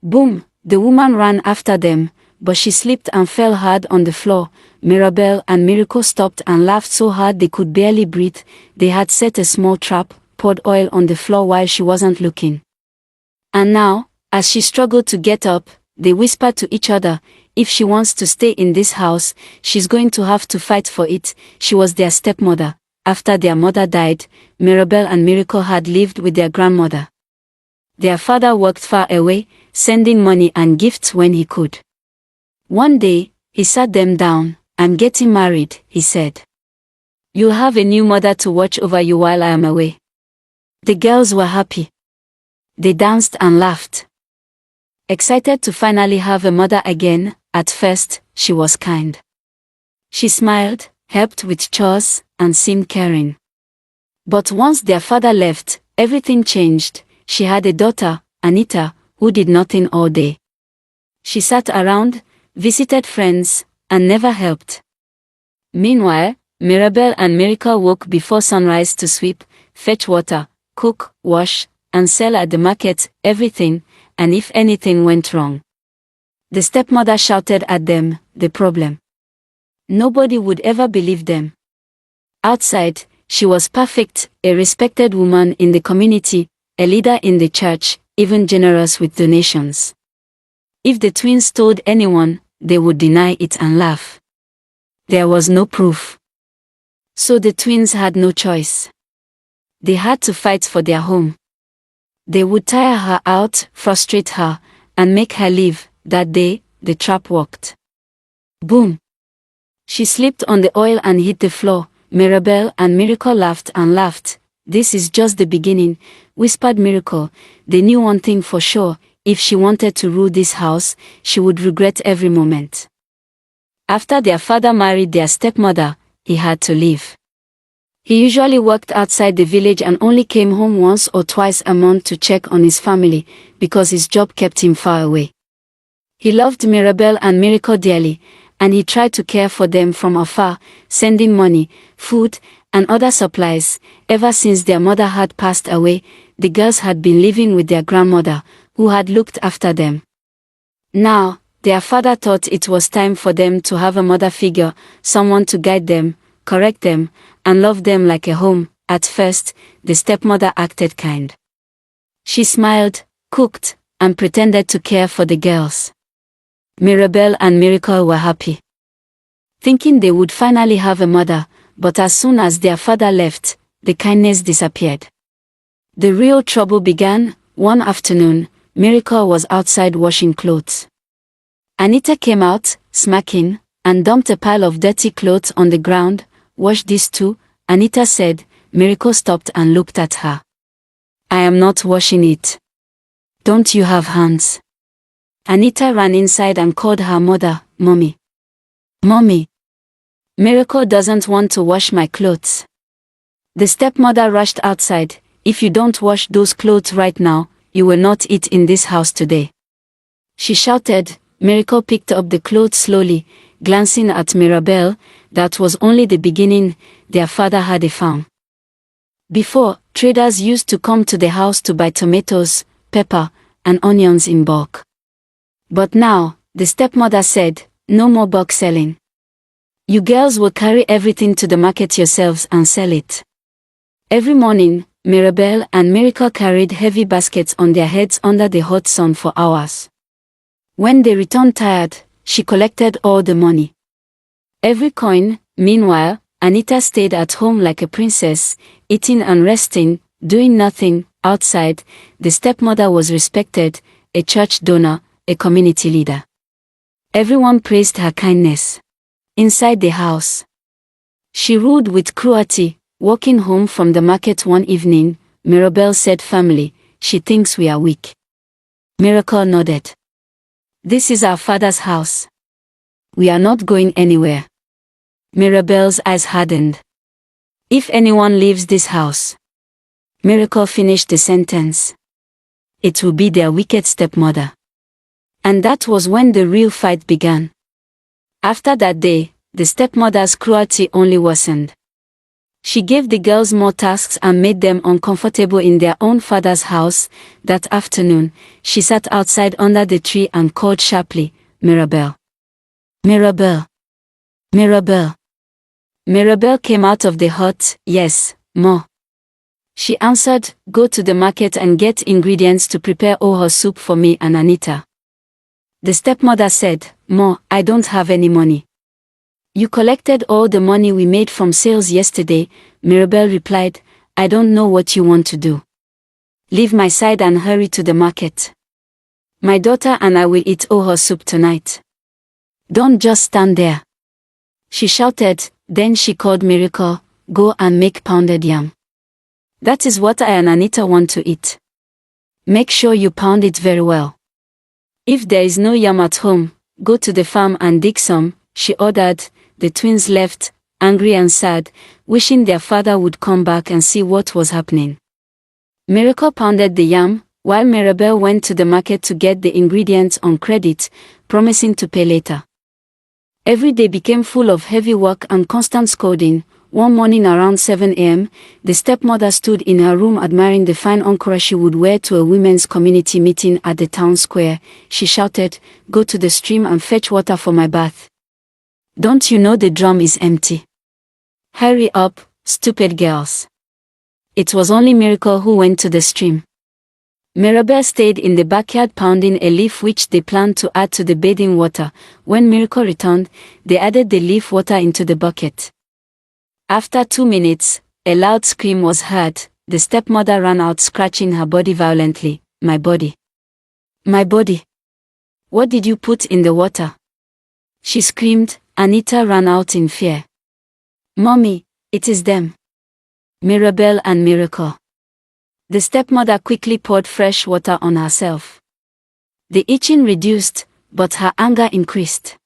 Boom! The woman ran after them, but she slipped and fell hard on the floor. Mirabel and Miracle stopped and laughed so hard they could barely breathe. They had set a small trap, poured oil on the floor while she wasn't looking. And now, as she struggled to get up, they whispered to each other, if she wants to stay in this house, she's going to have to fight for it. She was their stepmother. After their mother died, Mirabel and Miracle had lived with their grandmother. Their father worked far away, sending money and gifts when he could. One day, he sat them down. I'm getting married, he said. You'll have a new mother to watch over you while I am away. The girls were happy. They danced and laughed. Excited to finally have a mother again. At first, she was kind. She smiled, helped with chores, and seemed caring. But once their father left, everything changed. She had a daughter, Anita, who did nothing all day. She sat around, visited friends, and never helped. Meanwhile, Mirabel and Miracle woke before sunrise to sweep, fetch water, cook, wash, and sell at the market, everything, and if anything went wrong. The stepmother shouted at them, the problem. Nobody would ever believe them. Outside, she was perfect, a respected woman in the community, a leader in the church, even generous with donations. If the twins told anyone, they would deny it and laugh. There was no proof. So the twins had no choice. They had to fight for their home. They would tire her out, frustrate her, and make her leave. That day, the trap worked. Boom! She slipped on the oil and hit the floor. Mirabel and Miracle laughed and laughed. This is just the beginning, whispered Miracle. They knew one thing for sure, if she wanted to rule this house, she would regret every moment. After their father married their stepmother, he had to leave. He usually worked outside the village and only came home once or twice a month to check on his family, because his job kept him far away. He loved Mirabel and Miracle dearly, and he tried to care for them from afar, sending money, food, and other supplies. Ever since their mother had passed away, the girls had been living with their grandmother, who had looked after them. Now, their father thought it was time for them to have a mother figure, someone to guide them, correct them, and love them like a home. At first, the stepmother acted kind. She smiled, cooked, and pretended to care for the girls. Mirabel and Miracle were happy, thinking they would finally have a mother, but as soon as their father left, the kindness disappeared. The real trouble began. One afternoon, Miracle was outside washing clothes. Anita came out, smacking, and dumped a pile of dirty clothes on the ground. Wash this too, Anita said. Miracle stopped and looked at her. I am not washing it. Don't you have hands? Anita ran inside and called her mother, Mommy. Mommy. Miracle doesn't want to wash my clothes. The stepmother rushed outside. If you don't wash those clothes right now, you will not eat in this house today. She shouted. Miracle picked up the clothes slowly, glancing at Mirabel. That was only the beginning. Their father had a farm. Before, traders used to come to the house to buy tomatoes, pepper, and onions in bulk. But now, the stepmother said, no more bulk selling. You girls will carry everything to the market yourselves and sell it. Every morning, Mirabel and Miracle carried heavy baskets on their heads under the hot sun for hours. When they returned tired, she collected all the money. Every coin. Meanwhile, Anita stayed at home like a princess, eating and resting, doing nothing. Outside, the stepmother was respected, a church donor, a community leader. Everyone praised her kindness. Inside the house, she ruled with cruelty. Walking home from the market one evening, Mirabel said firmly, she thinks we are weak. Miracle nodded. This is our father's house. We are not going anywhere. Mirabel's eyes hardened. If anyone leaves this house, Miracle finished the sentence, it will be their wicked stepmother. And that was when the real fight began. After that day, the stepmother's cruelty only worsened. She gave the girls more tasks and made them uncomfortable in their own father's house. That afternoon, she sat outside under the tree and called sharply, "Mirabelle! Mirabelle! Mirabelle!" Mirabelle came out of the hut. "Yes, Ma." She answered, "Go to the market and get ingredients to prepare oha soup for me and Anita." The stepmother said, "Ma, I don't have any money." "You collected all the money we made from sales yesterday," Mirabelle replied. "I don't know what you want to do. Leave my side and hurry to the market. My daughter and I will eat oha soup tonight. Don't just stand there," she shouted. Then she called Miracle, "Go and make pounded yam. That is what I and Anita want to eat. Make sure you pound it very well. If there is no yam at home, go to the farm and dig some," she ordered. The twins left, angry and sad, wishing their father would come back and see what was happening. Miracle pounded the yam, while Mirabelle went to the market to get the ingredients on credit, promising to pay later. Every day became full of heavy work and constant scolding. One morning around 7 a.m., the stepmother stood in her room admiring the fine encore she would wear to a women's community meeting at the town square. She shouted, "Go to the stream and fetch water for my bath. Don't you know the drum is empty? Hurry up, stupid girls." It was only Miracle who went to the stream. Mirabelle stayed in the backyard pounding a leaf which they planned to add to the bathing water. When Miracle returned, they added the leaf water into the bucket. After 2 minutes, a loud scream was heard. The stepmother ran out scratching her body violently. "My body! My body! What did you put in the water?" she screamed. Anita ran out in fear. "Mommy, it is them. Mirabelle and Miracle." The stepmother quickly poured fresh water on herself. The itching reduced, but her anger increased.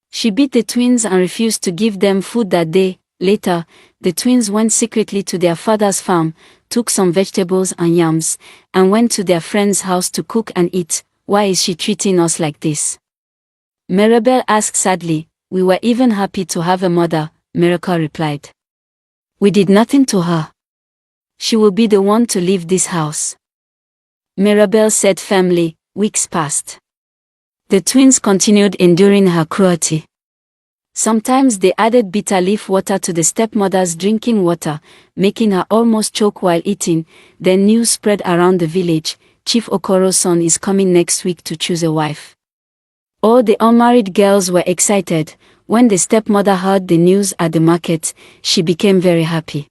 She beat the twins and refused to give them food that day. Later, the twins went secretly to their father's farm, took some vegetables and yams, and went to their friend's house to cook and eat. "Why is she treating us like this?" Mirabelle asked sadly. "We were even happy to have a mother," Miracle replied. "We did nothing to her. She will be the one to leave this house," Mirabelle said firmly. Weeks passed. The twins continued enduring her cruelty. Sometimes they added bitter leaf water to the stepmother's drinking water, making her almost choke while eating. Then news spread around the village. "Chief Okoro's son is coming next week to choose a wife." All the unmarried girls were excited. When the stepmother heard the news at the market, she became very happy.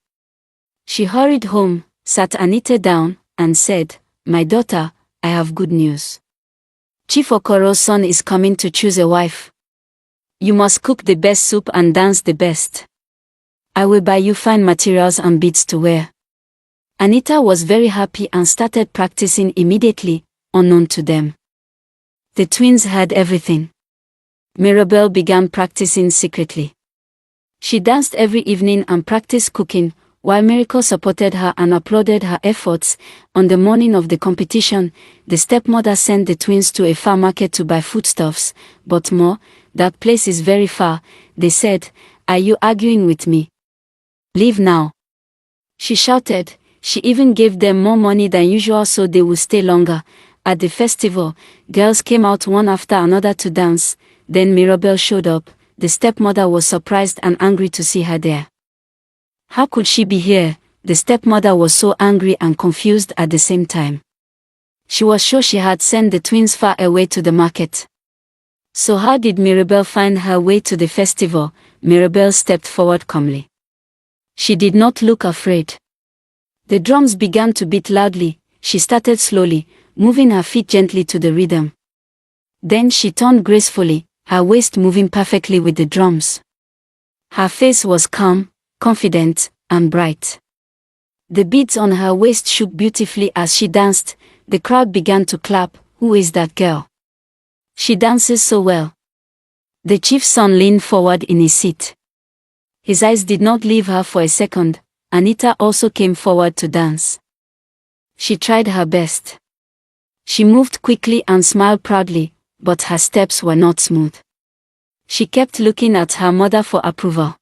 She hurried home, sat Anita down, and said, "My daughter, I have good news. Chief Okoro's son is coming to choose a wife. You must cook the best soup and dance the best. I will buy you fine materials and beads to wear." Anita was very happy and started practicing immediately, unknown to them. The twins had everything. Mirabelle began practicing secretly. She danced every evening and practiced cooking, while Miracle supported her and applauded her efforts. On the morning of the competition, the stepmother sent the twins to a far market to buy foodstuffs. "But Ma, that place is very far," they said. "Are you arguing with me? Leave now," she shouted. She even gave them more money than usual so they would stay longer. At the festival, girls came out one after another to dance. Then Mirabelle showed up. The stepmother was surprised and angry to see her there. How could she be here? The stepmother was so angry and confused at the same time. She was sure she had sent the twins far away to the market. So how did Mirabelle find her way to the festival? Mirabelle stepped forward calmly. She did not look afraid. The drums began to beat loudly. She started slowly, moving her feet gently to the rhythm. Then she turned gracefully, her waist moving perfectly with the drums. Her face was calm, confident, and bright. The beads on her waist shook beautifully as she danced. The crowd began to clap. "Who is that girl? She dances so well." The chief's son leaned forward in his seat. His eyes did not leave her for a second. Anita also came forward to dance. She tried her best. She moved quickly and smiled proudly, but her steps were not smooth. She kept looking at her mother for approval.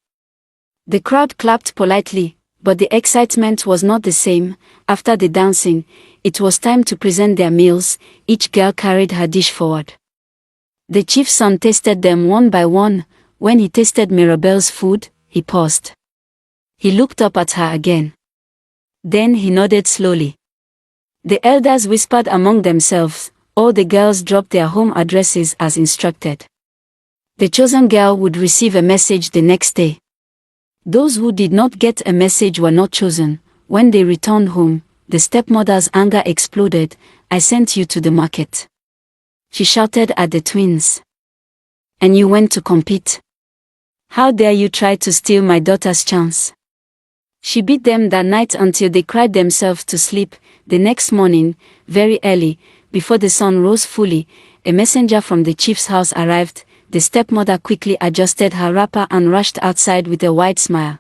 The crowd clapped politely, but the excitement was not the same. After the dancing, it was time to present their meals. Each girl carried her dish forward. The chief's son tasted them one by one. When he tasted Mirabelle's food, he paused. He looked up at her again. Then he nodded slowly. The elders whispered among themselves. All the girls dropped their home addresses as instructed. The chosen girl would receive a message the next day. Those who did not get a message were not chosen. When they returned home, the stepmother's anger exploded. I sent you to the market. She shouted at the twins. And you went to compete. How dare you try to steal my daughter's chance? She beat them that night until they cried themselves to sleep. The next morning, very early, before the sun rose fully, a messenger from the chief's house arrived. The stepmother quickly adjusted her wrapper and rushed outside with a wide smile.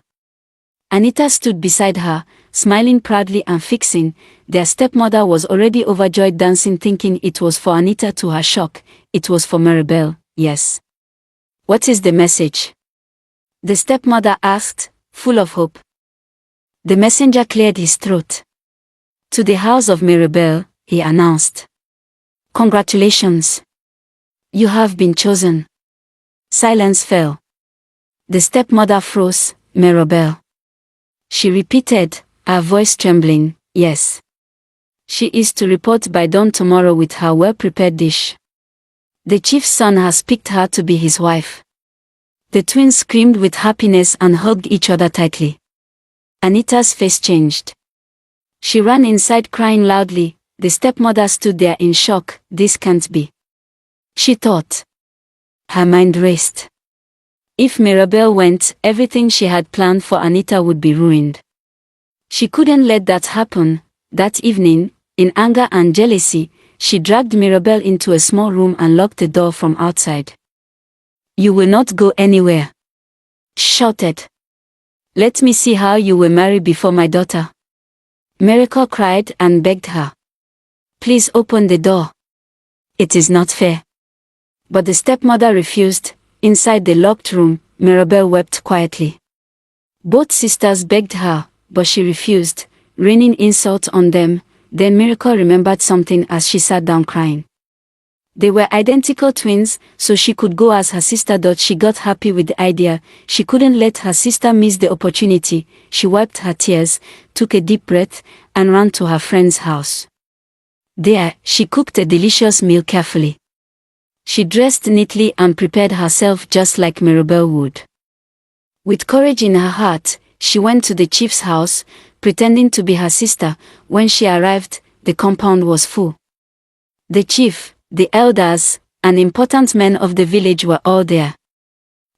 Anita stood beside her, smiling proudly and fixing. Their stepmother was already overjoyed, dancing, thinking it was for Anita. To her shock, it was for Mirabelle. Yes. What is the message? The stepmother asked, full of hope. The messenger cleared his throat. To the house of Mirabelle, he announced. Congratulations. You have been chosen. Silence fell. The stepmother froze. Mirabelle. She repeated, her voice trembling, yes. She is to report by dawn tomorrow with her well-prepared dish. The chief's son has picked her to be his wife. The twins screamed with happiness and hugged each other tightly. Anita's face changed. She ran inside crying loudly. The stepmother stood there in shock. This can't be, she thought. Her mind raced. If Mirabelle went, everything she had planned for Anita would be ruined. She couldn't let that happen. That evening, in anger and jealousy, she dragged Mirabelle into a small room and locked the door from outside. You will not go anywhere, she shouted. Let me see how you will marry before my daughter. Miracle cried and begged her. Please open the door. It is not fair. But the stepmother refused. Inside the locked room, Mirabelle wept quietly. Both sisters begged her, but she refused, raining insults on them. Then Miracle remembered something as she sat down crying. They were identical twins, so she could go as her sister. She got happy with the idea. She couldn't let her sister miss the opportunity. She wiped her tears, took a deep breath, and ran to her friend's house. There, she cooked a delicious meal carefully. She dressed neatly and prepared herself just like Mirabelle would. With courage in her heart, she went to the chief's house, pretending to be her sister. When she arrived, the compound was full. The chief, the elders, and important men of the village were all there.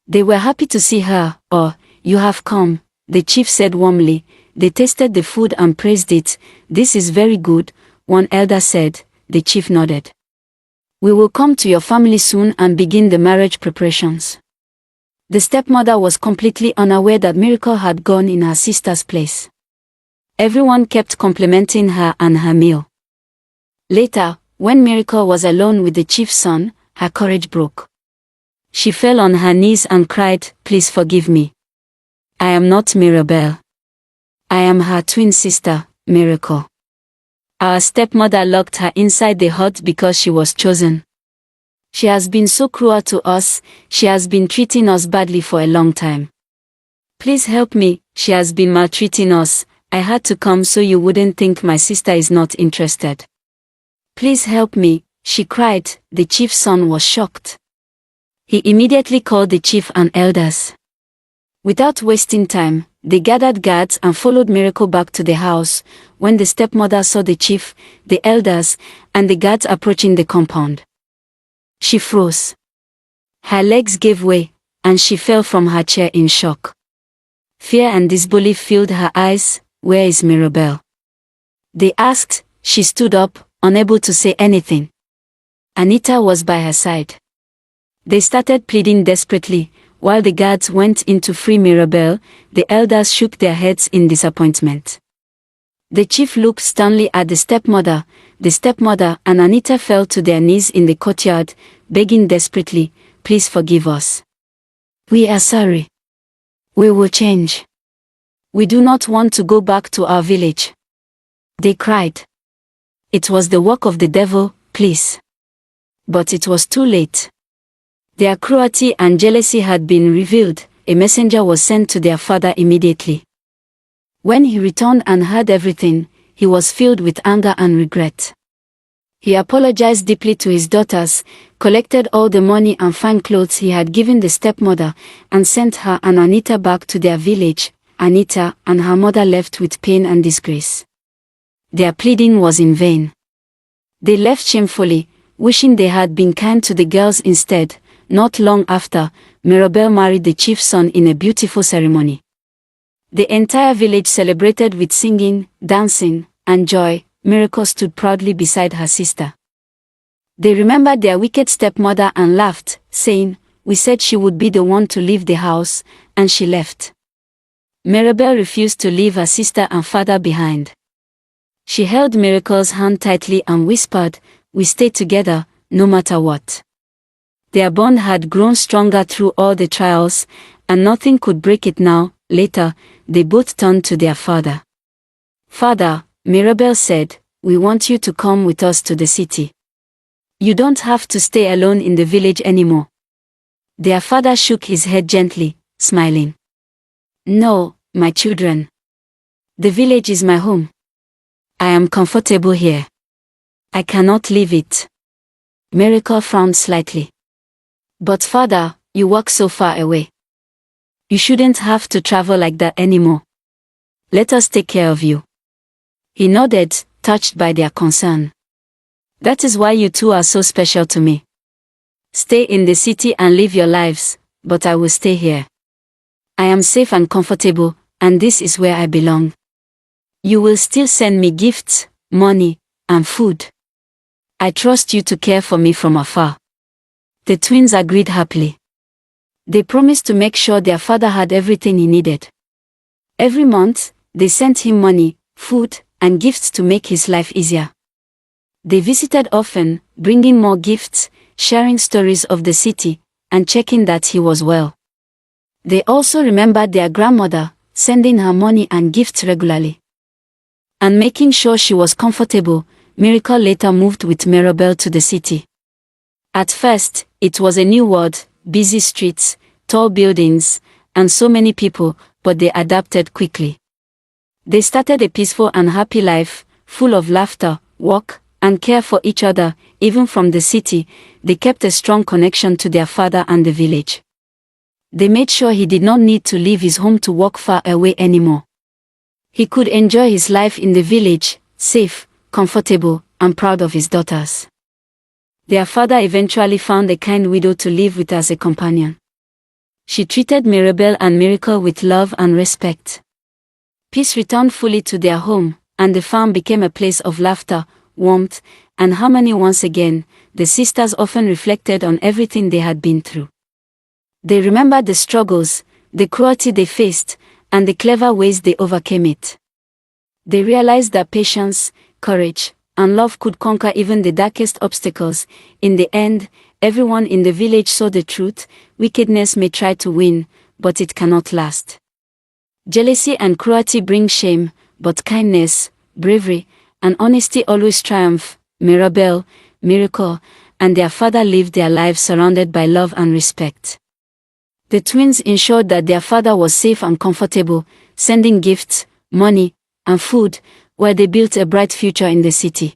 They were happy to see her. Oh, you have come, the chief said warmly. They tasted the food and praised it. This is very good, one elder said. The chief nodded. We will come to your family soon and begin the marriage preparations. The stepmother was completely unaware that Miracle had gone in her sister's place. Everyone kept complimenting her and her meal. Later, when Miracle was alone with the chief's son, her courage broke. She fell on her knees and cried, Please forgive me. I am not Mirabelle. I am her twin sister, Miracle. Our stepmother locked her inside the hut because she was chosen. She has been so cruel to us. She has been treating us badly for a long time. Please help me. She has been maltreating us. I had to come so you wouldn't think my sister is not interested. Please help me, she cried. The chief's son was shocked. He immediately called the chief and elders. Without wasting time, they gathered guards and followed Miracle back to the house. When the stepmother saw the chief, the elders, and the guards approaching the compound, she froze. Her legs gave way, and she fell from her chair in shock. Fear and disbelief filled her eyes. Where is Mirabelle? They asked. She stood up, unable to say anything. Anita was by her side. They started pleading desperately. While the guards went in to free Mirabelle, the elders shook their heads in disappointment. The chief looked sternly at the stepmother. The stepmother and Anita fell to their knees in the courtyard, begging desperately, Please forgive us. We are sorry. We will change. We do not want to go back to our village. They cried. It was the work of the devil, please. But it was too late. Their cruelty and jealousy had been revealed. A messenger was sent to their father immediately. When he returned and heard everything, he was filled with anger and regret. He apologized deeply to his daughters, collected all the money and fine clothes he had given the stepmother, and sent her and Anita back to their village. Anita and her mother left with pain and disgrace. Their pleading was in vain. They left shamefully, wishing they had been kind to the girls instead. Not long after, Mirabel married the chief's son in a beautiful ceremony. The entire village celebrated with singing, dancing, and joy. Miracle stood proudly beside her sister. They remembered their wicked stepmother and laughed, saying, "We said she would be the one to leave the house, and she left." Mirabel refused to leave her sister and father behind. She held Miracle's hand tightly and whispered, "We stay together, no matter what." Their bond had grown stronger through all the trials, and nothing could break it now. Later, they both turned to their father. "Father," Mirabel said, "we want you to come with us to the city. You don't have to stay alone in the village anymore." Their father shook his head gently, smiling. "No, my children. The village is my home. I am comfortable here. I cannot leave it." Miracle frowned slightly. "But father, you work so far away. You shouldn't have to travel like that anymore. Let us take care of you." He nodded, touched by their concern. "That is why you two are so special to me. Stay in the city and live your lives, but I will stay here. I am safe and comfortable, and this is where I belong. You will still send me gifts, money, and food. I trust you to care for me from afar." The twins agreed happily. They promised to make sure their father had everything he needed. Every month, they sent him money, food, and gifts to make his life easier. They visited often, bringing more gifts, sharing stories of the city, and checking that he was well. They also remembered their grandmother, sending her money and gifts regularly. And making sure she was comfortable. Miracle later moved with Mirabel to the city. At first, it was a new world, busy streets, tall buildings, and so many people, but they adapted quickly. They started a peaceful and happy life, full of laughter, work, and care for each other. Even from the city, they kept a strong connection to their father and the village. They made sure he did not need to leave his home to walk far away anymore. He could enjoy his life in the village, safe, comfortable, and proud of his daughters. Their father eventually found a kind widow to live with as a companion. She treated Mirabel and Miracle with love and respect. Peace returned fully to their home, and the farm became a place of laughter, warmth, and harmony once again. The sisters often reflected on everything they had been through. They remembered the struggles, the cruelty they faced, and the clever ways they overcame it. They realized that patience, courage, and love could conquer even the darkest obstacles. In the end, everyone in the village saw the truth: wickedness may try to win, but it cannot last. Jealousy and cruelty bring shame, but kindness, bravery, and honesty always triumph. Mirabel, Miracle, and their father lived their lives surrounded by love and respect. The twins ensured that their father was safe and comfortable, sending gifts, money, and food, while they built a bright future in the city.